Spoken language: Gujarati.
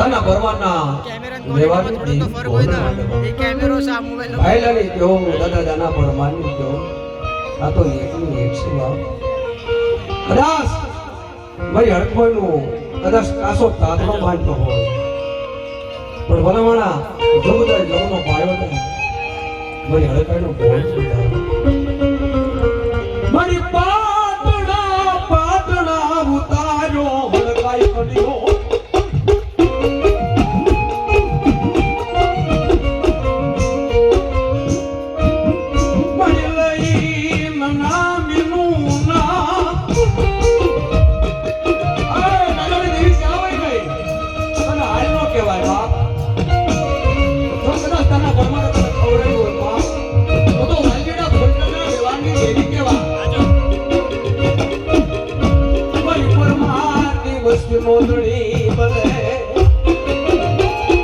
દાના ભરવાના લેવાની એ કેમેરો સા મોબાઈલ ભાઈલાની કેવો દાદા દાના ભરવાની કેવો આ તો એકની એક છે બાપ કદાચ મારી હડકોઈનું કદાચ કાસો તાતનો માનતો હોય પણ ભલામણા જો બધા જવનો પાયો ને મારી હડકાઈનું બોલ મારી પાતણા ઉતાર્યો હડકાઈ કર્યો મોદડી